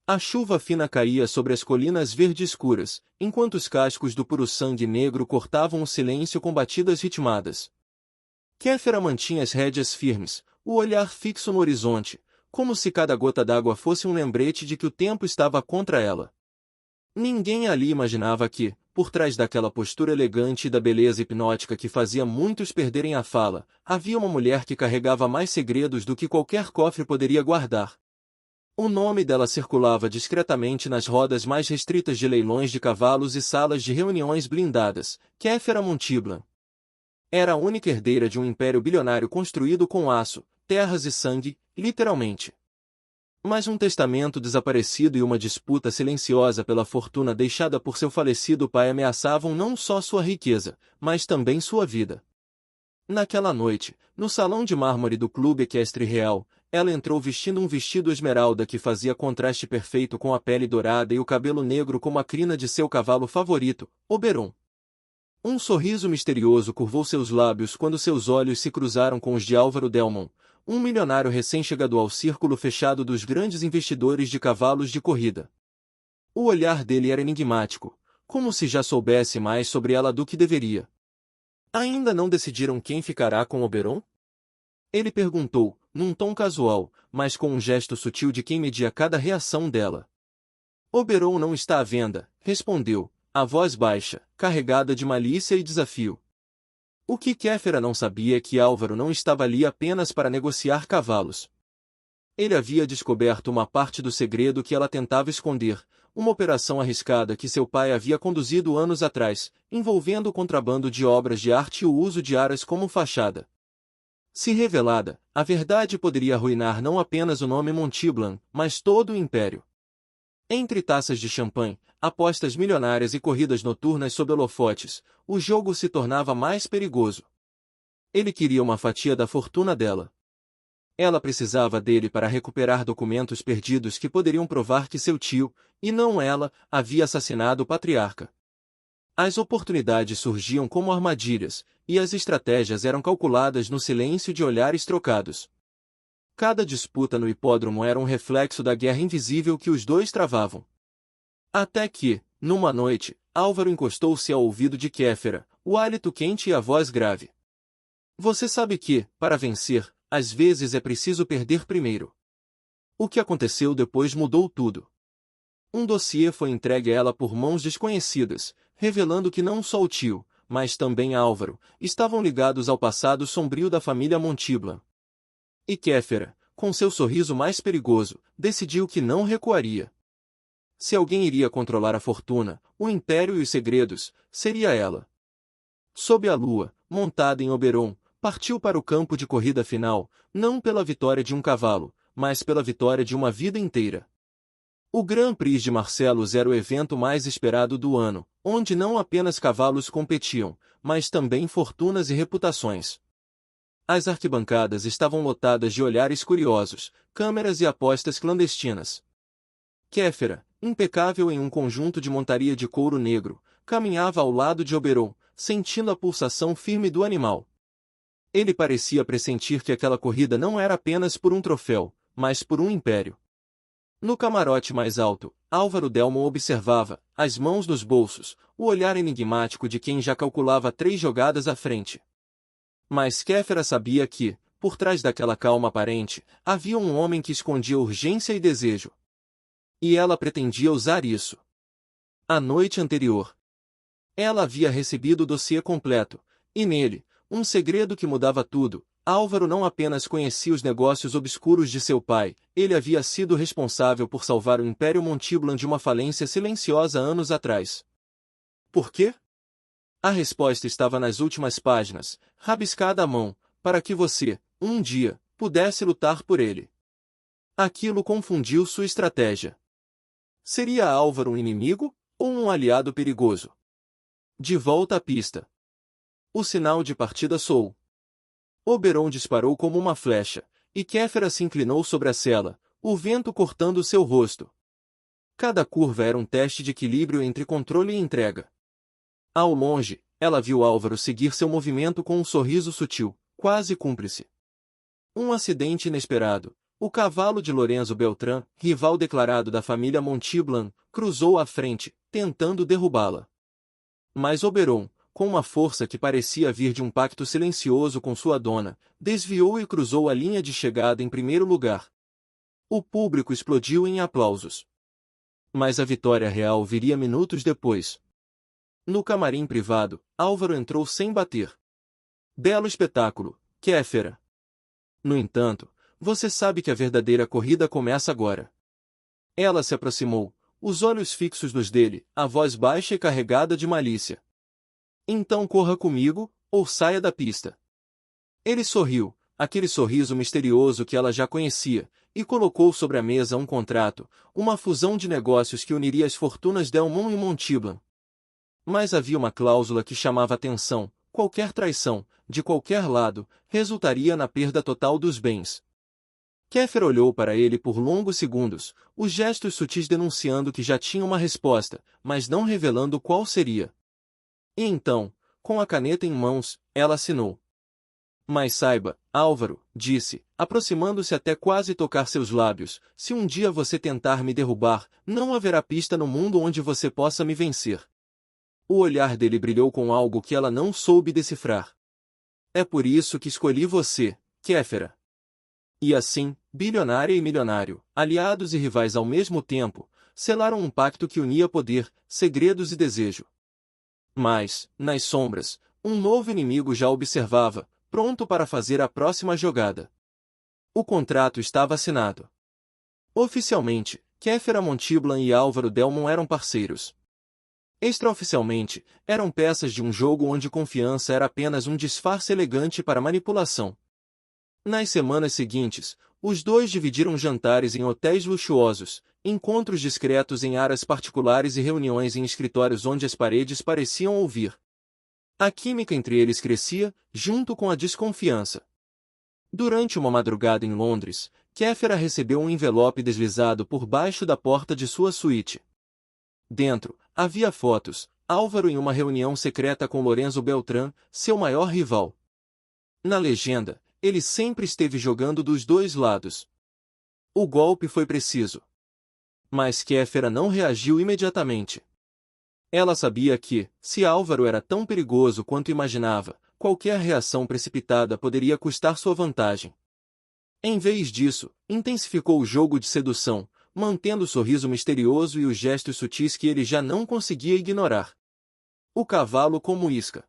A chuva fina caía sobre as colinas verdes escuras, enquanto os cascos do puro sangue negro cortavam o silêncio com batidas ritmadas. Kéfera mantinha as rédeas firmes, o olhar fixo no horizonte, como se cada gota d'água fosse um lembrete de que o tempo estava contra ela. Ninguém ali imaginava que, por trás daquela postura elegante e da beleza hipnótica que fazia muitos perderem a fala, havia uma mulher que carregava mais segredos do que qualquer cofre poderia guardar. O nome dela circulava discretamente nas rodas mais restritas de leilões de cavalos e salas de reuniões blindadas: Kéfera Montiblan. Era a única herdeira de um império bilionário construído com aço, terras e sangue, literalmente. Mas um testamento desaparecido e uma disputa silenciosa pela fortuna deixada por seu falecido pai ameaçavam não só sua riqueza, mas também sua vida. Naquela noite, no salão de mármore do Clube Equestre Real, ela entrou vestindo um vestido esmeralda que fazia contraste perfeito com a pele dourada e o cabelo negro como a crina de seu cavalo favorito, Oberon. Um sorriso misterioso curvou seus lábios quando seus olhos se cruzaram com os de Álvaro Delmon, um milionário recém-chegado ao círculo fechado dos grandes investidores de cavalos de corrida. O olhar dele era enigmático, como se já soubesse mais sobre ela do que deveria. Ainda não decidiram quem ficará com Oberon? Ele perguntou, num tom casual, mas com um gesto sutil de quem media cada reação dela. Oberon não está à venda, respondeu, a voz baixa, carregada de malícia e desafio. O que Kéfera não sabia é que Álvaro não estava ali apenas para negociar cavalos. Ele havia descoberto uma parte do segredo que ela tentava esconder, uma operação arriscada que seu pai havia conduzido anos atrás, envolvendo o contrabando de obras de arte e o uso de aras como fachada. Se revelada, a verdade poderia arruinar não apenas o nome Montiblan, mas todo o império. Entre taças de champanhe, apostas milionárias e corridas noturnas sob holofotes, o jogo se tornava mais perigoso. Ele queria uma fatia da fortuna dela. Ela precisava dele para recuperar documentos perdidos que poderiam provar que seu tio, e não ela, havia assassinado o patriarca. As oportunidades surgiam como armadilhas, e as estratégias eram calculadas no silêncio de olhares trocados. Cada disputa no hipódromo era um reflexo da guerra invisível que os dois travavam. Até que, numa noite, Álvaro encostou-se ao ouvido de Kéfera, o hálito quente e a voz grave. Você sabe que, para vencer, às vezes é preciso perder primeiro. O que aconteceu depois mudou tudo. Um dossiê foi entregue a ela por mãos desconhecidas, revelando que não só o tio, mas também Álvaro, estavam ligados ao passado sombrio da família Montiblan. E Kéfera, com seu sorriso mais perigoso, decidiu que não recuaria. Se alguém iria controlar a fortuna, o império e os segredos, seria ela. Sob a lua, montada em Oberon, partiu para o campo de corrida final, não pela vitória de um cavalo, mas pela vitória de uma vida inteira. O Grand Prix de Marsellos era o evento mais esperado do ano, onde não apenas cavalos competiam, mas também fortunas e reputações. As arquibancadas estavam lotadas de olhares curiosos, câmeras e apostas clandestinas. Kéfera, impecável em um conjunto de montaria de couro negro, caminhava ao lado de Oberon, sentindo a pulsação firme do animal. Ele parecia pressentir que aquela corrida não era apenas por um troféu, mas por um império. No camarote mais alto, Álvaro Delmon observava, as mãos nos bolsos, o olhar enigmático de quem já calculava 3 jogadas à frente. Mas Kéfera sabia que, por trás daquela calma aparente, havia um homem que escondia urgência e desejo. E ela pretendia usar isso. A noite anterior, ela havia recebido o dossiê completo, e nele, um segredo que mudava tudo. Álvaro não apenas conhecia os negócios obscuros de seu pai, ele havia sido responsável por salvar o Império Montiblan de uma falência silenciosa anos atrás. Por quê? A resposta estava nas últimas páginas, rabiscada à mão, para que você, um dia, pudesse lutar por ele. Aquilo confundiu sua estratégia. Seria Álvaro um inimigo, ou um aliado perigoso? De volta à pista. O sinal de partida soou. Oberon disparou como uma flecha, e Kéfera se inclinou sobre a sela, o vento cortando seu rosto. Cada curva era um teste de equilíbrio entre controle e entrega. Ao longe, ela viu Álvaro seguir seu movimento com um sorriso sutil, quase cúmplice. Um acidente inesperado, O cavalo de Lorenzo Beltrán, rival declarado da família Montiblan, cruzou à frente, tentando derrubá-la. Mas Oberon, com uma força que parecia vir de um pacto silencioso com sua dona, desviou e cruzou a linha de chegada em primeiro lugar. O público explodiu em aplausos. Mas a vitória real viria minutos depois. No camarim privado, Álvaro entrou sem bater. Belo espetáculo, Kéfera. No entanto, você sabe que a verdadeira corrida começa agora. Ela se aproximou, os olhos fixos nos dele, a voz baixa e carregada de malícia. Então corra comigo, ou saia da pista. Ele sorriu, aquele sorriso misterioso que ela já conhecia, e colocou sobre a mesa um contrato, uma fusão de negócios que uniria as fortunas Delmont e Montiblan. Mas havia uma cláusula que chamava atenção: qualquer traição, de qualquer lado, resultaria na perda total dos bens. Kéfera olhou para ele por longos segundos, os gestos sutis denunciando que já tinha uma resposta, mas não revelando qual seria. E então, com a caneta em mãos, ela assinou. Mas saiba, Álvaro, disse, aproximando-se até quase tocar seus lábios, se um dia você tentar me derrubar, não haverá pista no mundo onde você possa me vencer. O olhar dele brilhou com algo que ela não soube decifrar. É por isso que escolhi você, Kéfera. E assim, bilionária e milionário, aliados e rivais ao mesmo tempo, selaram um pacto que unia poder, segredos e desejo. Mas, nas sombras, um novo inimigo já observava, pronto para fazer a próxima jogada. O contrato estava assinado. Oficialmente, Kéfera Montiblan e Álvaro Delmont eram parceiros. Extraoficialmente, eram peças de um jogo onde confiança era apenas um disfarce elegante para manipulação. Nas semanas seguintes, os dois dividiram jantares em hotéis luxuosos, encontros discretos em áreas particulares e reuniões em escritórios onde as paredes pareciam ouvir. A química entre eles crescia, junto com a desconfiança. Durante uma madrugada em Londres, Kéfera recebeu um envelope deslizado por baixo da porta de sua suíte. Dentro, havia fotos, Álvaro em uma reunião secreta com Lorenzo Beltrán, seu maior rival. Na legenda, ele sempre esteve jogando dos dois lados. O golpe foi preciso. Mas Kéfera não reagiu imediatamente. Ela sabia que, se Álvaro era tão perigoso quanto imaginava, qualquer reação precipitada poderia custar sua vantagem. Em vez disso, intensificou o jogo de sedução, mantendo o sorriso misterioso e os gestos sutis que ele já não conseguia ignorar. O cavalo como isca.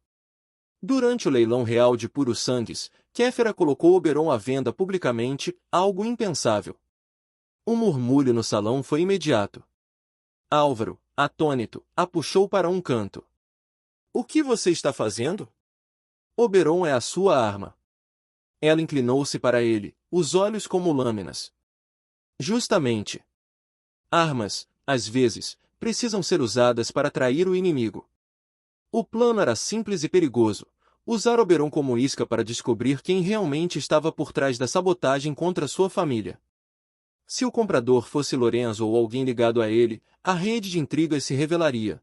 Durante o leilão real de Puro Sangues, Kéfera colocou Oberon à venda publicamente, algo impensável. O murmúrio no salão foi imediato. Álvaro, atônito, a puxou para um canto. O que você está fazendo? Oberon é a sua arma. Ela inclinou-se para ele, os olhos como lâminas. Justamente. Armas, às vezes, precisam ser usadas para atrair o inimigo. O plano era simples e perigoso: usar Oberon como isca para descobrir quem realmente estava por trás da sabotagem contra sua família. Se o comprador fosse Lorenzo ou alguém ligado a ele, a rede de intrigas se revelaria.